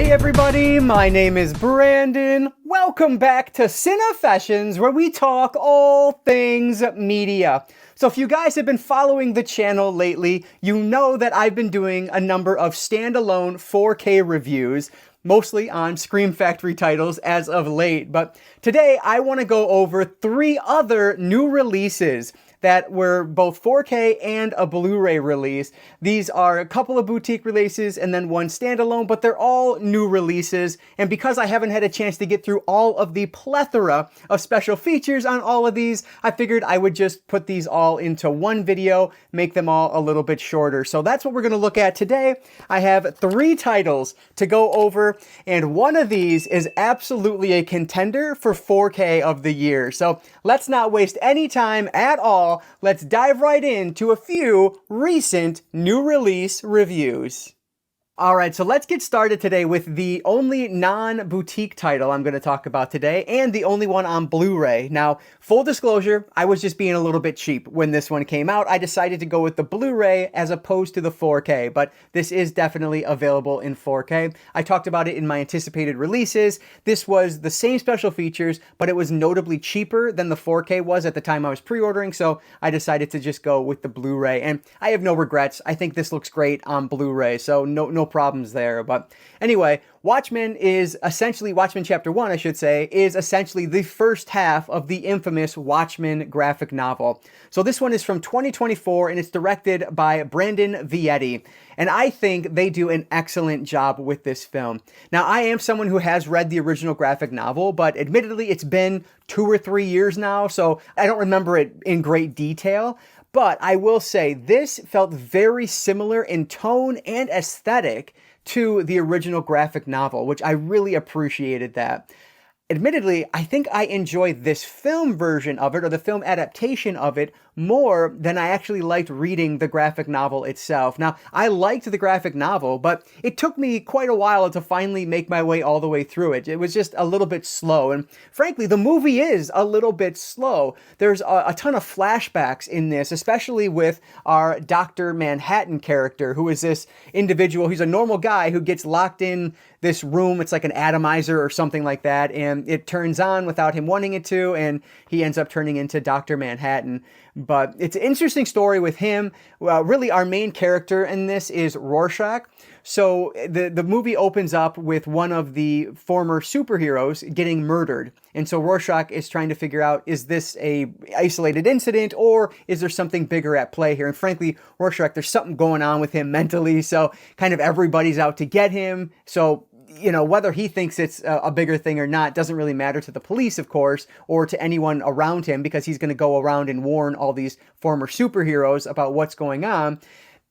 Hey everybody, my name is Brandon. Welcome back to Cinefessions, where we talk all things media. So if you guys have been following the channel lately, you know that I've been doing a number of standalone 4K reviews, mostly on Scream Factory titles as of late. But today I want to go over 3 other new releases that were both 4K and a Blu-ray release. These are a couple of boutique releases and then one standalone, but they're all new releases. And because I haven't had a chance to get through all of the plethora of special features on all of these, I figured I would just put these all into one video, make them all a little bit shorter. So that's what we're going to look at today. I have 3 titles to go over, and one of these is absolutely a contender for 4K of the year. So let's not waste any time at all. Let's dive right into a few recent new release reviews. Alright, so let's get started today with the only non-boutique title I'm going to talk about today, and the only one on Blu-ray. Now, full disclosure, I was just being a little bit cheap when this one came out. I decided to go with the Blu-ray as opposed to the 4K, but this is definitely available in 4K. I talked about it in my anticipated releases. This was the same special features, but it was notably cheaper than the 4K was at the time I was pre-ordering, so I decided to just go with the Blu-ray, and I have no regrets. I think this looks great on Blu-ray, so no problems there. But anyway, Watchmen Chapter 1, I should say, is essentially the first half of the infamous Watchmen graphic novel. So this one is from 2024 and it's directed by Brandon Vietti. And I think they do an excellent job with this film. Now, I am someone who has read the original graphic novel, but admittedly, it's been 2 or 3 years now, so I don't remember it in great detail. But I will say this felt very similar in tone and aesthetic to the original graphic novel, which I really appreciated that. Admittedly, I think I enjoyed this film version of it, or the film adaptation of it, more than I actually liked reading the graphic novel itself. Now, I liked the graphic novel, but it took me quite a while to finally make my way all the way through it. It was just a little bit slow, and frankly, the movie is a little bit slow. There's a ton of flashbacks in this, especially with our Dr. Manhattan character, who is this individual. He's a normal guy who gets locked in this room. It's like an atomizer or something like that, and it turns on without him wanting it to, and he ends up turning into Dr. Manhattan. But it's an interesting story with him. Well, really, our main character in this is Rorschach. So the movie opens up with one of the former superheroes getting murdered. And so Rorschach is trying to figure out, is this a isolated incident, or is there something bigger at play here? And frankly, Rorschach, there's something going on with him mentally. So kind of everybody's out to get him. So whether he thinks it's a bigger thing or not doesn't really matter to the police, of course, or to anyone around him, because he's going to go around and warn all these former superheroes about what's going on.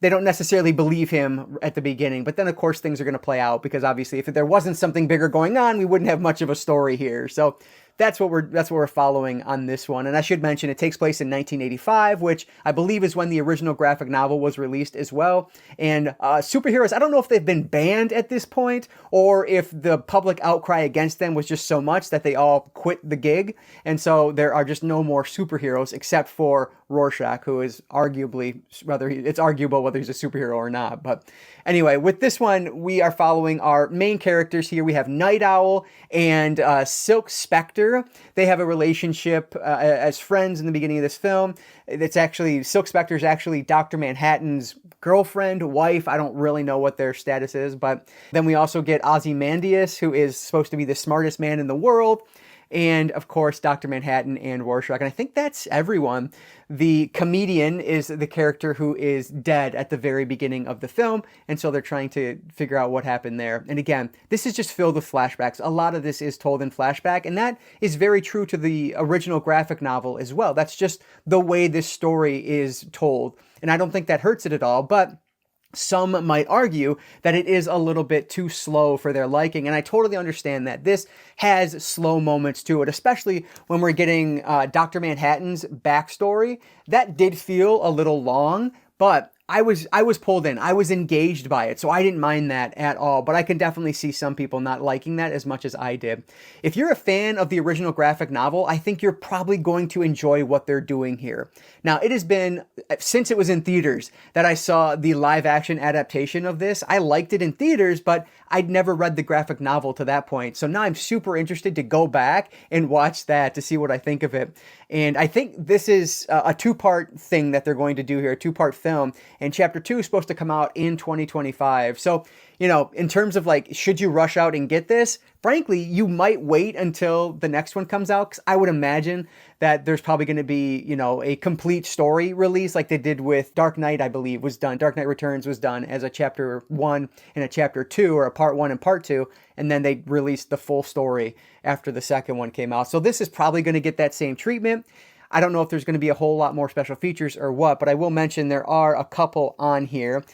They don't necessarily believe him at the beginning, but then, of course, things are going to play out, because obviously if there wasn't something bigger going on, we wouldn't have much of a story here. So that's what we're following on this one. And I should mention it takes place in 1985, which I believe is when the original graphic novel was released as well. And superheroes, I don't know if they've been banned at this point, or if the public outcry against them was just so much that they all quit the gig. And so there are just no more superheroes except for Rorschach, who is arguably, it's arguable whether he's a superhero or not. But anyway, with this one, we are following our main characters here. We have Night Owl and Silk Spectre. They have a relationship as friends in the beginning of this film. It's actually, Silk Spectre is actually Dr. Manhattan's girlfriend, wife. I don't really know what their status is. But then we also get Ozymandias, who is supposed to be the smartest man in the world. And of course, Dr. Manhattan and Rorschach. And I think that's everyone. The comedian is the character who is dead at the very beginning of the film. And so they're trying to figure out what happened there. And again, this is just filled with flashbacks. A lot of this is told in flashback. And that is very true to the original graphic novel as well. That's just the way this story is told. And I don't think that hurts it at all. But some might argue that it is a little bit too slow for their liking, and I totally understand that. This has slow moments to it, especially when we're getting Dr. Manhattan's backstory. That did feel a little long, but I was pulled in. I was engaged by it, so I didn't mind that at all. But I can definitely see some people not liking that as much as I did. If you're a fan of the original graphic novel, I think you're probably going to enjoy what they're doing here. Now, it has been since it was in theaters that I saw the live action adaptation of this. I liked it in theaters, but I'd never read the graphic novel to that point. So now I'm super interested to go back and watch that to see what I think of it. And I think this is a two-part thing that they're going to do here, a two-part film. And chapter 2 is supposed to come out in 2025. So, you know, in terms of like, should you rush out and get this? Frankly, you might wait until the next one comes out, because I would imagine that there's probably going to be, you know, a complete story release like they did with Dark Knight, I believe, was done. Dark Knight Returns was done as a chapter 1 and a chapter 2, or a part 1 and part 2, and then they released the full story after the second one came out. So this is probably going to get that same treatment. I don't know if there's going to be a whole lot more special features or what, but I will mention there are a couple on here.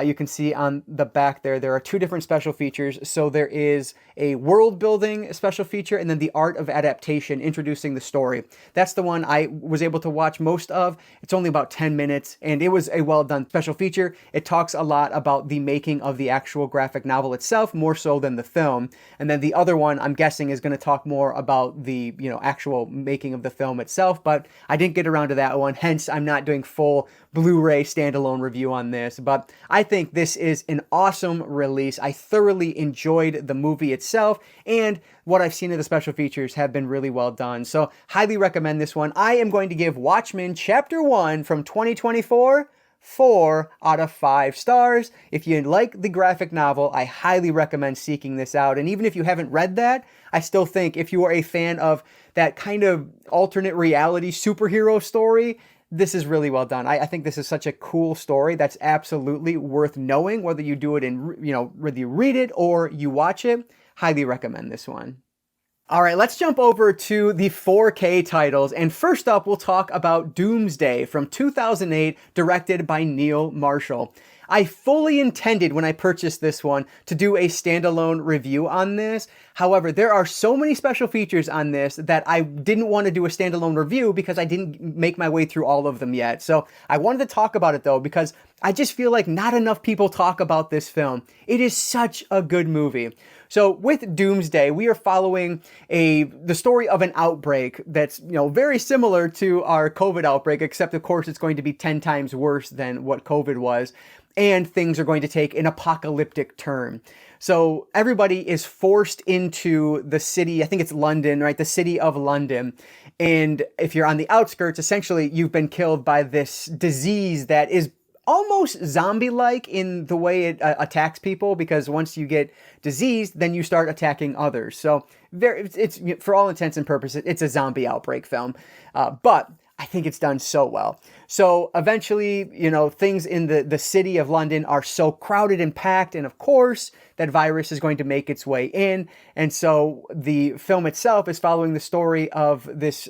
You can see on the back there are 2 different special features. So there is a world building special feature, and then the art of adaptation, introducing the story. That's the one I was able to watch most of. It's only about 10 minutes, and it was a well done special feature. It talks a lot about the making of the actual graphic novel itself, more so than the film. And then the other one, I'm guessing, is going to talk more about the, you know, actual making of the film itself, but I didn't get around to that one. Hence, I'm not doing full Blu-ray standalone review on this, but I think this is an awesome release. I thoroughly enjoyed the movie itself, and what I've seen of the special features have been really well done. So highly recommend this one. I am going to give Watchmen Chapter 1 from 2024 4 out of 5 stars. If you like the graphic novel, I highly recommend seeking this out. And even if you haven't read that, I still think if you are a fan of that kind of alternate reality superhero story, this is really well done. I think this is such a cool story that's absolutely worth knowing, whether you do it in, you know, whether you read it or you watch it. Highly recommend this one. All right, let's jump over to the 4K titles. And first up, we'll talk about Doomsday from 2008, directed by Neil Marshall. I fully intended when I purchased this one to do a standalone review on this. However, there are so many special features on this that I didn't want to do a standalone review because I didn't make my way through all of them yet. So I wanted to talk about it though, because I just feel like not enough people talk about this film. It is such a good movie. So with Doomsday, we are following the story of an outbreak that's, you know, very similar to our COVID outbreak, except of course it's going to be 10 times worse than what COVID was. And things are going to take an apocalyptic turn. So everybody is forced into the city, I think it's London, right? The city of London. And if you're on the outskirts, essentially you've been killed by this disease that is almost zombie-like in the way it attacks people, because once you get diseased, then you start attacking others. So it's for all intents and purposes, it's a zombie outbreak film. But I think it's done so well. So eventually, you know, things in the city of London are so crowded and packed, and of course, that virus is going to make its way in. And so the film itself is following the story of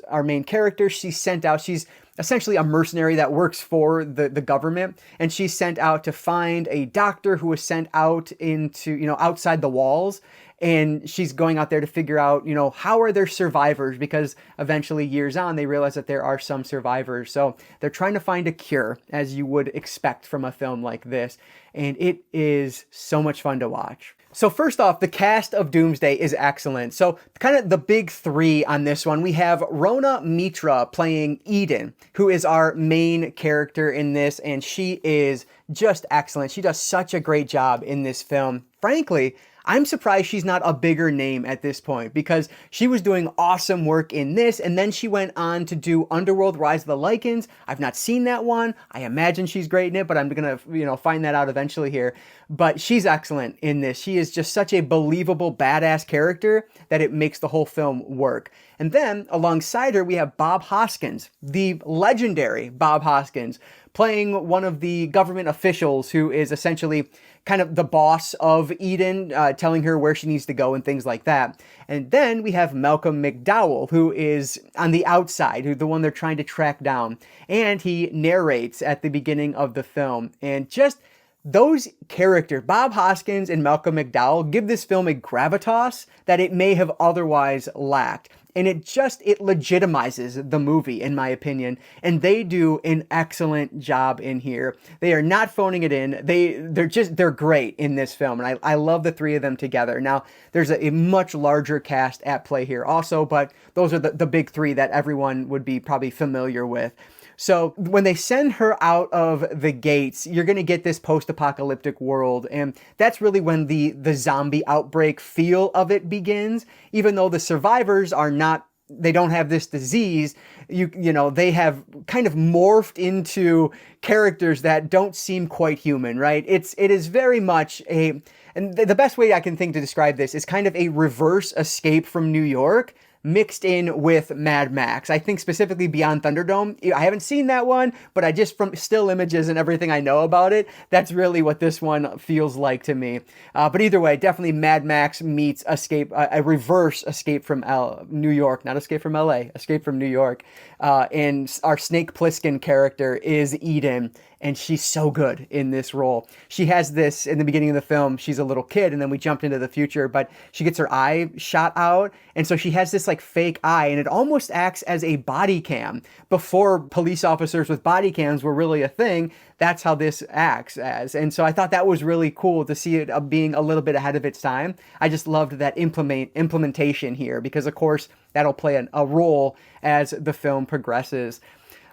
our main character. She's sent out, she's essentially a mercenary that works for the government, and she's sent out to find a doctor who was sent out into, you know, outside the walls. And she's going out there to figure out, you know, how are there survivors? Because eventually, years on, they realize that there are some survivors. So they're trying to find a cure, as you would expect from a film like this. And it is so much fun to watch. So first off, the cast of Doomsday is excellent. So kind of the big 3 on this one, we have Rona Mitra playing Eden, who is our main character in this, and she is just excellent. She does such a great job in this film. Frankly, I'm surprised she's not a bigger name at this point, because she was doing awesome work in this, and then she went on to do Underworld: Rise of the Lycans. I've not seen that one. I imagine she's great in it, but I'm gonna, you know, find that out eventually here. But she's excellent in this. She is just such a believable, badass character that it makes the whole film work. And then alongside her, we have Bob Hoskins, the legendary Bob Hoskins, playing one of the government officials who is essentially kind of the boss of Eden, telling her where she needs to go and things like that. And then we have Malcolm McDowell, who is on the outside, who's the one they're trying to track down. And he narrates at the beginning of the film. And just those characters, Bob Hoskins and Malcolm McDowell, give this film a gravitas that it may have otherwise lacked. And it legitimizes the movie, in my opinion. And they do an excellent job in here. They are not phoning it in. They're great in this film. And I love the three of them together. Now, there's a much larger cast at play here also, but those are the big three that everyone would be probably familiar with. So when they send her out of the gates, you're going to get this post-apocalyptic world. And that's really when the zombie outbreak feel of it begins. Even though the survivors are not, they don't have this disease, you know, they have kind of morphed into characters that don't seem quite human, right? It is very much and the best way I can think to describe this is kind of a reverse Escape from New York, mixed in with Mad Max. I think specifically Beyond Thunderdome. I haven't seen that one, but I just, from still images and everything I know about it, that's really what this one feels like to me. But either way, definitely Mad Max meets a reverse Escape from New York, not Escape from LA, Escape from New York. And our Snake Plissken character is Eden, and she's so good in this role. She has this, in the beginning of the film, she's a little kid, and then we jumped into the future, but she gets her eye shot out, and so she has this like fake eye, and it almost acts as a body cam. Before police officers with body cams were really a thing, that's how this acts as. And so I thought that was really cool to see it being a little bit ahead of its time. I just loved that implementation here, because of course that'll play a role as the film progresses.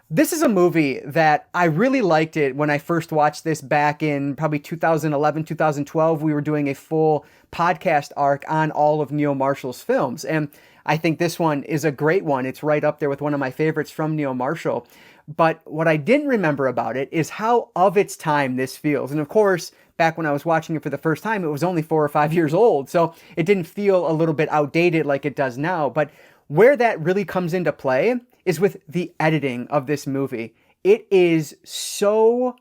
This is a movie that I really liked it when I first watched this back in probably 2011, 2012. We were doing a full podcast arc on all of Neil Marshall's films. And I think this one is a great one. It's right up there with one of my favorites from Neil Marshall. But what I didn't remember about it is how of its time this feels. And of course, back when I was watching it for the first time, it was only 4 or 5 years old. So it didn't feel a little bit outdated like it does now. But where that really comes into play is with the editing of this movie. It is so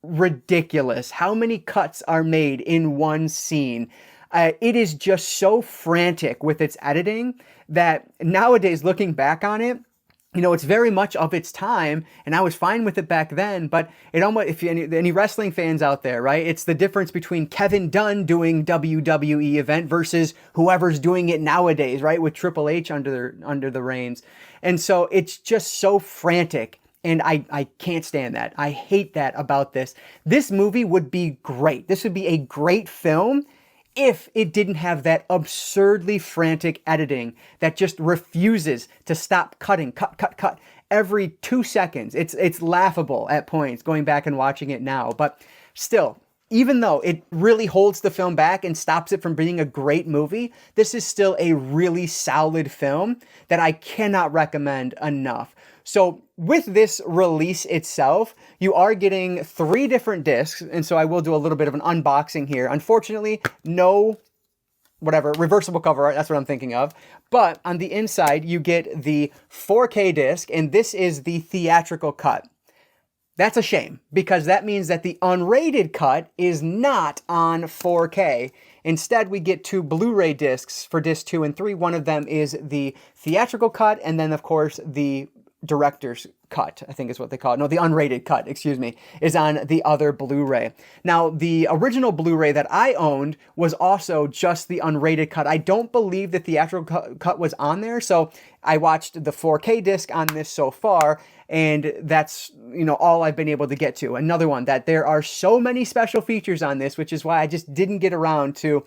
ridiculous how many cuts are made in one scene. It is just so frantic with its editing that nowadays, looking back on it, you know, it's very much of its time, and I was fine with it back then, but it almost, if any wrestling fans out there, right, it's the difference between Kevin Dunn doing WWE event versus whoever's doing it nowadays, right, with Triple H under the reins. And so it's just so frantic, and I can't stand that. I hate that about this. This movie would be great. This would be a great film if it didn't have that absurdly frantic editing that just refuses to stop cutting, cut every 2 seconds. It's laughable at points going back and watching it now, but still, even though it really holds the film back and stops it from being a great movie, this is still a really solid film that I cannot recommend enough. So with this release itself, you are getting 3 different discs, and so I will do a little bit of an unboxing here. Unfortunately, no reversible cover art, that's what I'm thinking of. But on the inside, you get the 4K disc, and this is the theatrical cut. That's a shame, because that means that the unrated cut is not on 4K. Instead, we get 2 Blu-ray discs for disc 2 and 3. One of them is the theatrical cut, and then, of course, the director's cut, I think is what they call it. No, the unrated cut, excuse me, is on the other Blu-ray. Now, the original Blu-ray that I owned was also just the unrated cut. I don't believe the theatrical cut was on there, so I watched the 4K disc on this so far, and that's, you know, all I've been able to get to. Another one that there are so many special features on this, which is why I just didn't get around to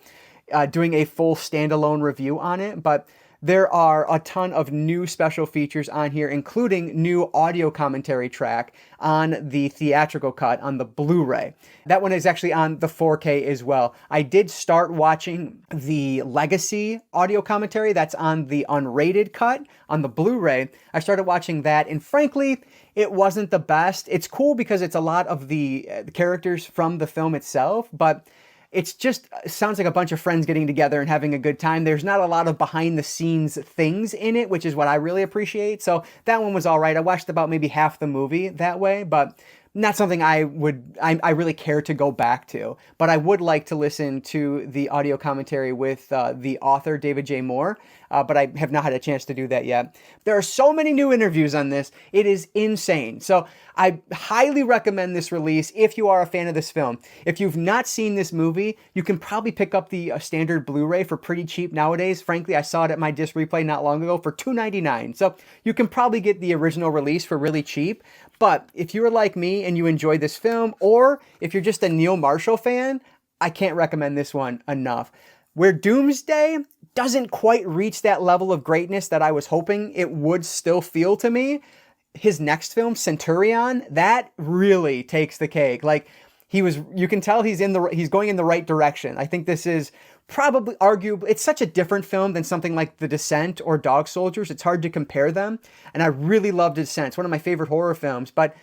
doing a full standalone review on it, but there are a ton of new special features on here, including new audio commentary track on the theatrical cut on the Blu-ray. That one is actually on the 4K as well. I did start watching the Legacy audio commentary that's on the unrated cut on the Blu-ray. I started watching that, and frankly, it wasn't the best. It's cool because it's a lot of the characters from the film itself, but it's just sounds like a bunch of friends getting together and having a good time. There's not a lot of behind the scenes things in it, which is what I really appreciate. So that one was all right. I watched about maybe half the movie that way, but not something I really care to go back to, but I would like to listen to the audio commentary with the author, David J. Moore, but I have not had a chance to do that yet. There are so many new interviews on this. It is insane. So I highly recommend this release if you are a fan of this film. If you've not seen this movie, you can probably pick up the standard Blu-ray for pretty cheap nowadays. Frankly, I saw it at my disc replay not long ago for $2.99. So you can probably get the original release for really cheap. But if you're like me and you enjoy this film, or if you're just a Neil Marshall fan, I can't recommend this one enough. Where Doomsday doesn't quite reach that level of greatness that I was hoping it would still feel to me, his next film, Centurion, that really takes the cake. Like, you can tell he's going in the right direction. I think this is probably arguably, it's such a different film than something like The Descent or Dog Soldiers. It's hard to compare them. And I really loved Descent. It's one of my favorite horror films, but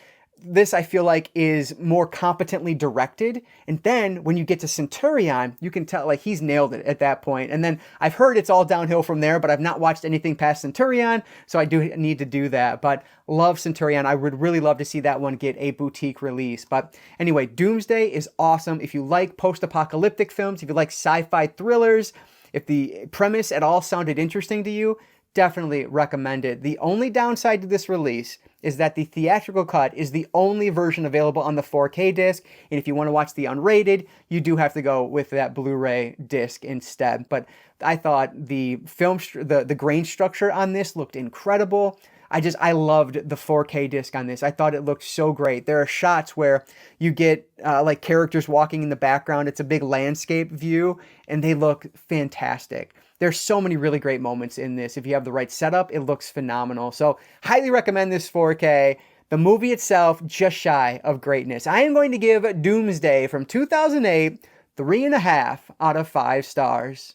this I feel like is more competently directed. And then when you get to Centurion, you can tell like he's nailed it at that point. And then I've heard it's all downhill from there, but I've not watched anything past Centurion, so I do need to do that. But love Centurion. I would really love to see that one get a boutique release. But anyway, Doomsday is awesome. If you like post-apocalyptic films, if you like sci-fi thrillers, if the premise at all sounded interesting to you, definitely recommend it. The only downside to this release is that the theatrical cut is the only version available on the 4K disc, and if you want to watch the unrated, you do have to go with that Blu-ray disc instead. But I thought the the grain structure on this looked incredible. I loved the 4K disc on this. I thought it looked so great. There are shots where you get like characters walking in the background. It's a big landscape view, and they look fantastic. There's so many really great moments in this. If you have the right setup, it looks phenomenal. So highly recommend this 4K. The movie itself, just shy of greatness. I am going to give Doomsday from 2008 3.5 out of 5 stars.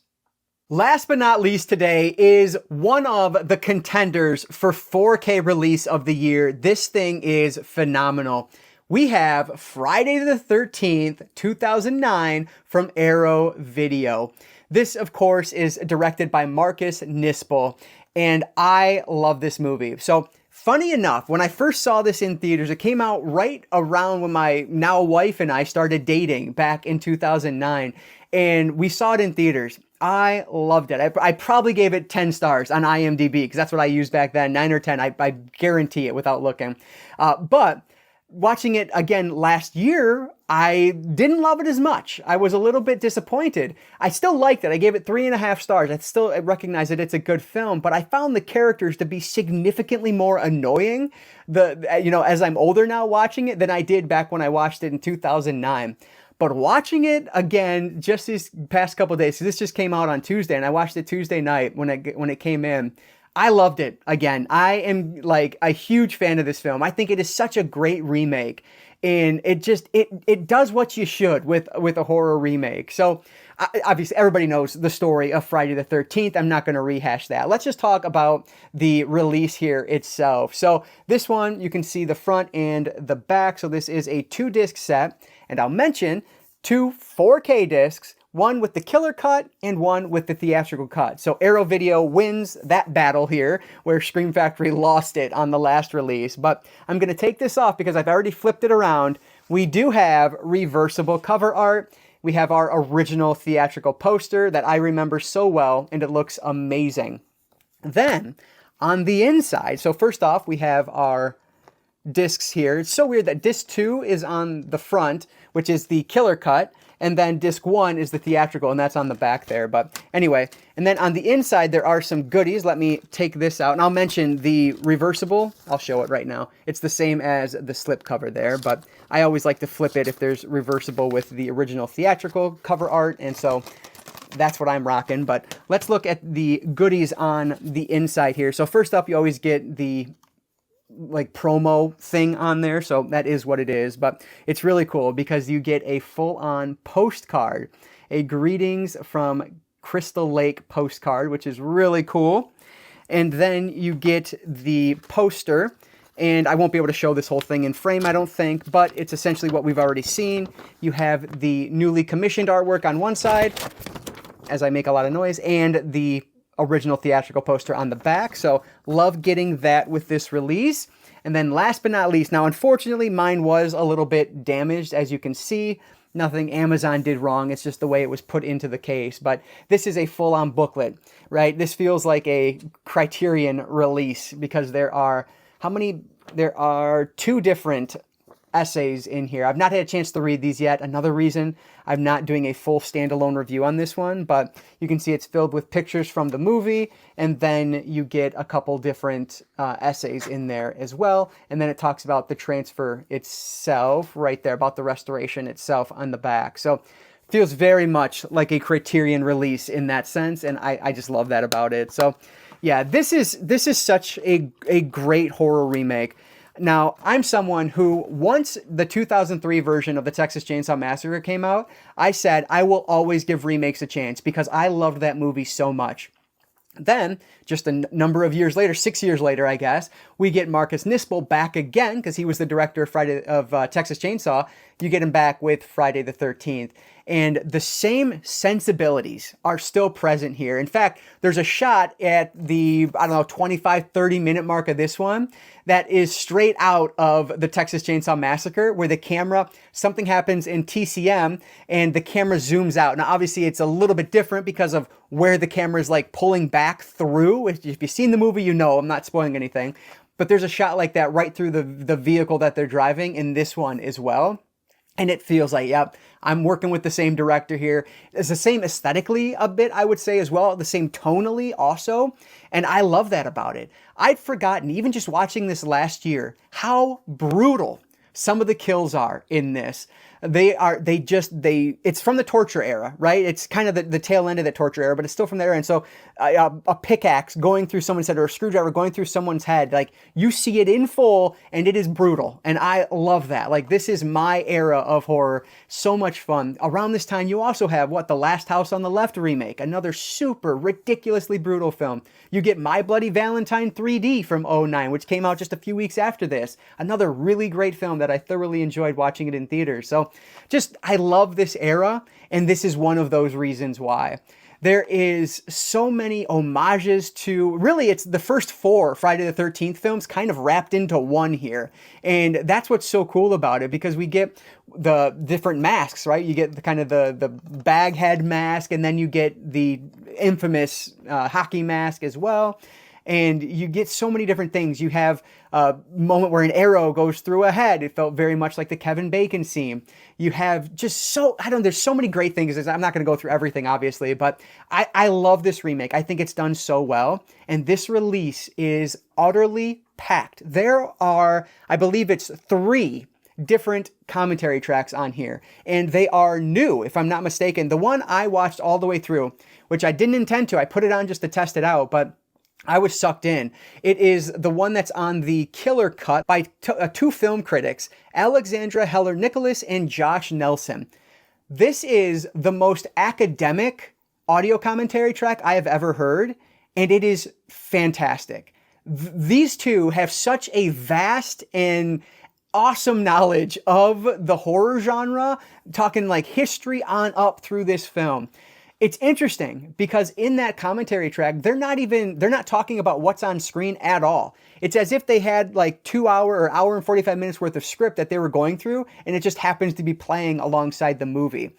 Last but not least today is one of the contenders for 4K release of the year. This thing is phenomenal. We have Friday the 13th, 2009 from Arrow Video. This, of course, is directed by Marcus Nispel, and I love this movie. So, funny enough, when I first saw this in theaters, it came out right around when my now wife and I started dating back in 2009, and we saw it in theaters. I loved it. I probably gave it 10 stars on IMDb, because that's what I used back then, 9 or 10. I guarantee it without looking. But watching it again last year, I didn't love it as much. I was a little bit disappointed. I still liked it. I gave it 3.5 stars. I still recognize that it's a good film, but I found the characters to be significantly more annoying, as I'm older now watching it, than I did back when I watched it in 2009. But watching it again just these past couple of days, so this just came out on Tuesday, and I watched it Tuesday night when it came in. I loved it again. I am like a huge fan of this film. I think it is such a great remake, and it does what you should with a horror remake. So obviously everybody knows the story of Friday the 13th. I'm not going to rehash that. Let's just talk about the release here itself. So this one, you can see the front and the back. So this is a 2-disc set, and I'll mention 2 4K discs, one with the killer cut and one with the theatrical cut. So Arrow Video wins that battle here, where Scream Factory lost it on the last release. But I'm going to take this off because I've already flipped it around. We do have reversible cover art. We have our original theatrical poster that I remember so well, and it looks amazing. Then on the inside, so first off, we have our discs here. It's so weird that disc 2 is on the front, which is the killer cut, and then disc 1 is the theatrical, and that's on the back there. But anyway, and then on the inside there are some goodies. Let me take this out, and I'll mention the reversible. I'll show it right now. It's the same as the slip cover there, but I always like to flip it if there's reversible with the original theatrical cover art, and so that's what I'm rocking. But let's look at the goodies on the inside here. So first up, you always get the like promo thing on there, so that is what it is. But it's really cool because you get a full-on postcard, a greetings from Crystal Lake postcard, which is really cool. And then you get the poster, and I won't be able to show this whole thing in frame, I don't think, but it's essentially what we've already seen. You have the newly commissioned artwork on one side, as I make a lot of noise, and the original theatrical poster on the back. So love getting that with this release. And then last but not least, now unfortunately mine was a little bit damaged, as you can see. Nothing Amazon did wrong, it's just the way it was put into the case. But this is a full-on booklet, right? This feels like a Criterion release because there are, how many? There are 2 different essays in here. I've not had a chance to read these yet. Another reason I'm not doing a full standalone review on this one, but you can see it's filled with pictures from the movie, and then you get a couple different essays in there as well. And then it talks about the transfer itself right there, about the restoration itself on the back. So feels very much like a Criterion release in that sense, and I just love that about it. So yeah, this is such a great horror remake. Now, I'm someone who, once the 2003 version of the Texas Chainsaw Massacre came out, I said I will always give remakes a chance because I loved that movie so much. Then, just a number of years later, 6 years later, I guess, we get Marcus Nispel back again, because he was the director of Texas Chainsaw. You get him back with Friday the 13th. And the same sensibilities are still present here. In fact, there's a shot at the, 25, 30 minute mark of this one that is straight out of the Texas Chainsaw Massacre, where the camera, something happens in TCM and the camera zooms out. Now, obviously, it's a little bit different because of where the camera is like pulling back through. If you've seen the movie, you know, I'm not spoiling anything. But there's a shot like that right through the vehicle that they're driving in this one as well. And it feels like, yep, I'm working with the same director here. It's the same aesthetically a bit, I would say as well, the same tonally also. And I love that about it. I'd forgotten, even just watching this last year, how brutal some of the kills are in this. It's from the torture era, right? It's kind of the tail end of the torture era, but it's still from there. And so a pickaxe going through someone's head or a screwdriver going through someone's head, like you see it in full and it is brutal. And I love that. Like, this is my era of horror. So much fun. Around this time, you also have The Last House on the Left remake, another super ridiculously brutal film. You get My Bloody Valentine 3D from '09, which came out just a few weeks after this. Another really great film that I thoroughly enjoyed watching it in theaters. So I love this era, and this is one of those reasons why. There is so many homages to, really, it's the first 4 Friday the 13th films kind of wrapped into one here. And that's what's so cool about it, because we get the different masks, right? You get the kind of the bag head mask, and then you get the infamous hockey mask as well. And you get so many different things. You have a moment where an arrow goes through a head. It felt very much like the Kevin Bacon scene. You have just there's so many great things. I'm not going to go through everything, obviously, but I love this remake. I think it's done so well. And this release is utterly packed. There are, I believe it's 3 different commentary tracks on here, and they are new, if I'm not mistaken. The one I watched all the way through, which I didn't intend to, I put it on just to test it out, but I was sucked in. It is the one that's on the Killer Cut by 2 film critics, Alexandra Heller-Nicholas and Josh Nelson. This is the most academic audio commentary track I have ever heard, and it is fantastic. These 2 have such a vast and awesome knowledge of the horror genre, talking like history on up through this film. It's interesting because in that commentary track, they're not talking about what's on screen at all. It's as if they had like 2 hour or hour and 45 minutes worth of script that they were going through, and it just happens to be playing alongside the movie.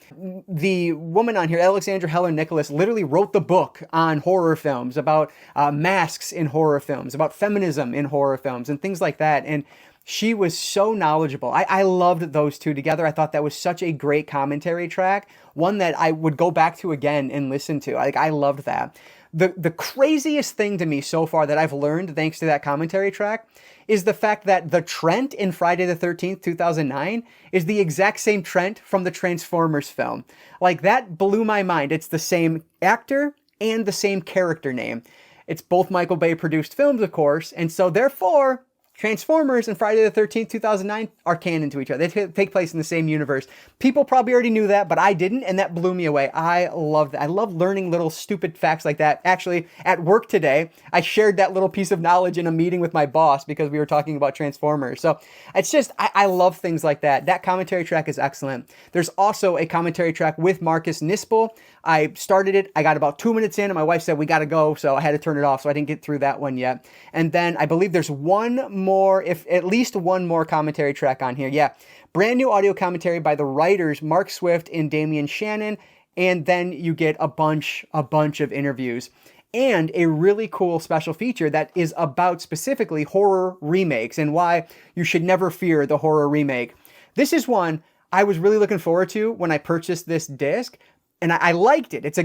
The woman on here, Alexandra Heller-Nicholas, literally wrote the book on horror films, about masks in horror films, about feminism in horror films, and things like that. And she was so knowledgeable. I loved those 2 together. I thought that was such a great commentary track, one that I would go back to again and listen to. I loved that. The craziest thing to me so far that I've learned thanks to that commentary track is the fact that the Trent in Friday the 13th, 2009 is the exact same Trent from the Transformers film. Like, that blew my mind. It's the same actor and the same character name. It's both Michael Bay produced films, of course, and so therefore Transformers and Friday the 13th, 2009 are canon to each other. They take place in the same universe. People probably already knew that, but I didn't, and that blew me away. I love that. I love learning little stupid facts like that. Actually, at work today, I shared that little piece of knowledge in a meeting with my boss because we were talking about Transformers. So it's just, I love things like that. That commentary track is excellent. There's also a commentary track with Marcus Nispel. I started it. I got about 2 minutes in, and my wife said, we got to go, so I had to turn it off, so I didn't get through that one yet. And then I believe there's one more, if at least one more commentary track on here. Yeah, brand new audio commentary by the writers Mark Swift and Damian Shannon, and then you get a bunch of interviews. And a really cool special feature that is about specifically horror remakes and why you should never fear the horror remake. This is one I was really looking forward to when I purchased this disc, and I liked it. It's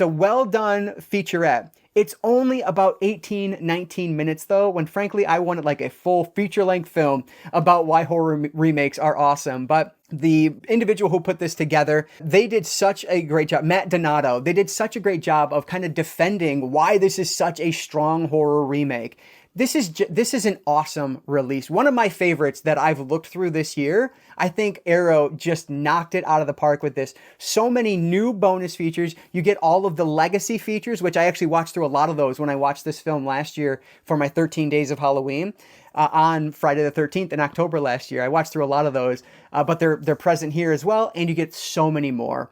a well done featurette. It's only about 18, 19 minutes though, when frankly I wanted like a full feature-length film about why horror remakes are awesome. But the individual who put this together, they did such a great job. Matt Donato, they did such a great job of kind of defending why this is such a strong horror remake. This is an awesome release. One of my favorites that I've looked through this year. I think Arrow just knocked it out of the park with this. So many new bonus features. You get all of the legacy features, which I actually watched through a lot of those when I watched this film last year for my 13 Days of Halloween on Friday the 13th in October last year. I watched through a lot of those, but they're present here as well, and you get so many more.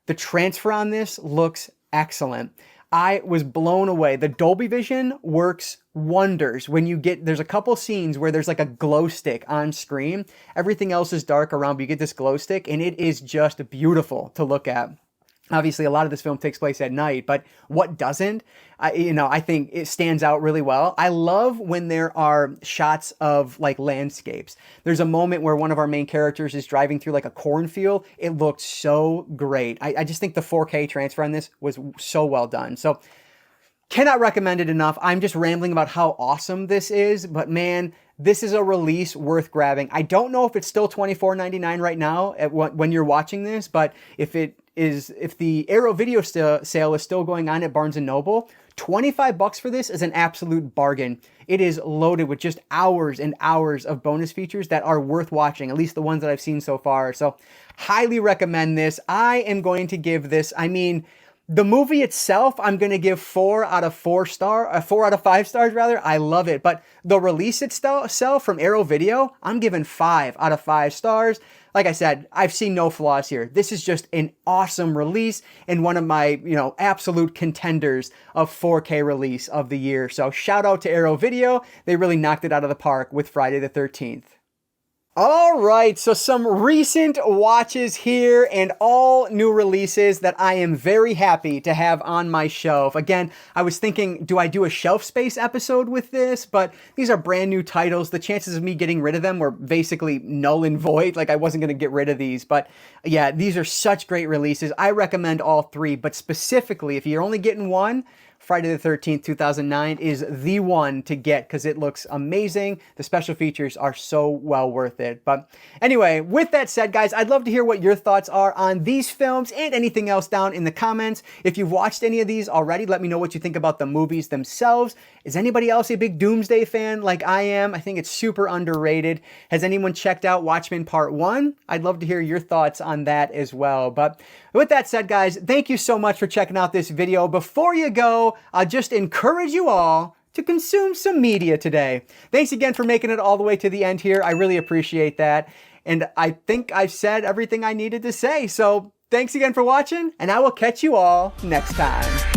The transfer on this looks excellent. I was blown away. The Dolby Vision works wonders when there's a couple scenes where there's like a glow stick on screen. Everything else is dark around, but you get this glow stick and it is just beautiful to look at. Obviously, a lot of this film takes place at night, but what doesn't? I think it stands out really well. I love when there are shots of like landscapes. There's a moment where one of our main characters is driving through like a cornfield. It looked so great. I just think the 4K transfer on this was so well done. So cannot recommend it enough. I'm just rambling about how awesome this is, but man, this is a release worth grabbing. I don't know if it's still $24.99 right now when you're watching this, but if the Arrow video sale is still going on at Barnes & Noble, $25 for this is an absolute bargain. It is loaded with just hours and hours of bonus features that are worth watching, at least the ones that I've seen so far. So highly recommend this. I am going to give this, the movie itself, I'm going to give 4 out of 5 stars rather. I love it. But the release itself from Arrow Video, I'm giving 5 out of 5 stars. Like I said, I've seen no flaws here. This is just an awesome release and one of my, absolute contenders of 4K release of the year. So shout out to Arrow Video. They really knocked it out of the park with Friday the 13th. All right, so some recent watches here and all new releases that I am very happy to have on my shelf. Again, I was thinking, do I do a shelf space episode with this? But these are brand new titles. The chances of me getting rid of them were basically null and void. Like I wasn't going to get rid of these. But yeah, these are such great releases. I recommend all 3, but specifically, if you're only getting one, Friday the 13th, 2009 is the one to get because it looks amazing. The special features are so well worth it. But anyway, with that said, guys, I'd love to hear what your thoughts are on these films and anything else down in the comments. If you've watched any of these already, let me know what you think about the movies themselves. Is anybody else a big Doomsday fan like I am? I think it's super underrated. Has anyone checked out Watchmen Part 1? I'd love to hear your thoughts on that as well. But with that said, guys, thank you so much for checking out this video. Before you go, I'll just encourage you all to consume some media today. Thanks again for making it all the way to the end here. I really appreciate that. And I think I've said everything I needed to say. So thanks again for watching, and I will catch you all next time.